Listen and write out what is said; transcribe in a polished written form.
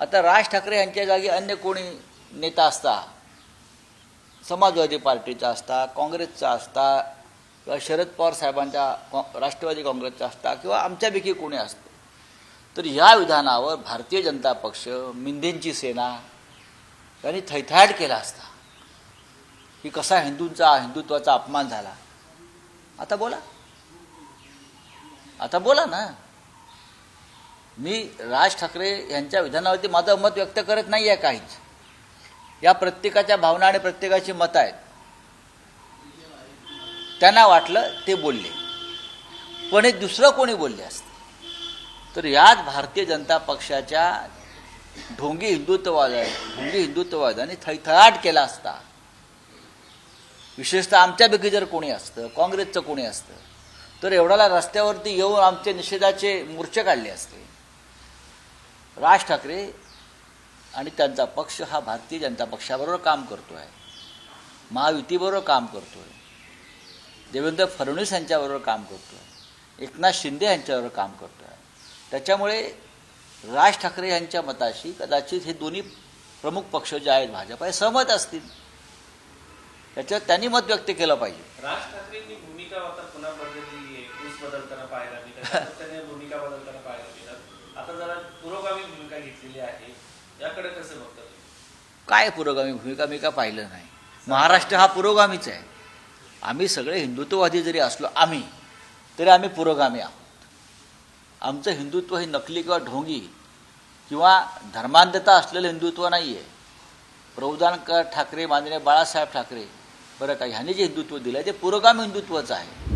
आता राज ठाकरे यांच्या जागी अन्य कोणी नेता असता, समाजवादी पार्टीचा असता, काँग्रेसचा असता, किंवा शरद पवार साहेबांच्या राष्ट्रवादी काँग्रेसचा असता, किंवा आमच्यापैकी कोणी असतं, तर या विधानावर भारतीय जनता पक्ष, मिंदेंची सेना यांनी थैथयाट केला असता की कसा हिंदुत्वाचा अपमान झाला. आता बोला ना. मी राज ठाकरे यांच्या विधानावरती माझं मत व्यक्त करत नाही आहे काहीच. या प्रत्येकाच्या भावना आणि प्रत्येकाची मतं आहेत. त्यांना वाटलं ते बोलले, पण हे दुसरं कोणी बोलले असते तर यात भारतीय जनता पक्षाच्या ढोंगी हिंदुत्ववादाने थैथयाट केला असता. विशेषतः आमच्यापैकी जर कोणी असतं, काँग्रेसचं कोणी असतं, तर एवढ्याला रस्त्यावरती येऊन आमचे निषेधाचे मोर्चे काढले असते. राज ठाकरे आणि त्यांचा पक्ष हा भारतीय जनता पक्षाबरोबर काम करतो आहे, महायुतीबरोबर काम करतो आहे, देवेंद्र फडणवीस यांच्याबरोबर काम करतो आहे, एकनाथ शिंदे यांच्याबरोबर काम करतो आहे. त्याच्यामुळे राज ठाकरे यांच्या मताशी कदाचित हे दोन्ही प्रमुख पक्ष जे आहेत भाजप हे सहमत असतील. त्याच्यात त्यांनी मत व्यक्त केलं पाहिजे. राज ठाकरेंनी भूमिका आता पुन्हा बदलली आहे, ऊस बदलताना पाहायला मिळतात, त्याने भूमिका बदलताना पाहायला मिळतात. आता जरा पुरोगामी भूमिका घेतलेली आहे, याकडे कसं बघतात? काय पुरोगामी भूमिका मी का पाहिलं नाही. महाराष्ट्र हा पुरोगामीच आहे. आम्ही सगळे हिंदुत्ववादी जरी असलो तरी आम्ही पुरोगामी आहोत. आमचं हिंदुत्व हे नकली किंवा ढोंगी किंवा धर्मांधता असलेलं हिंदुत्व नाही आहे. प्रबोधनकार ठाकरे, माननीय बाळासाहेब ठाकरे, बरं का, ह्यांनी जे हिंदुत्व दिलं आहे ते पुरोगामी हिंदुत्वच आहे.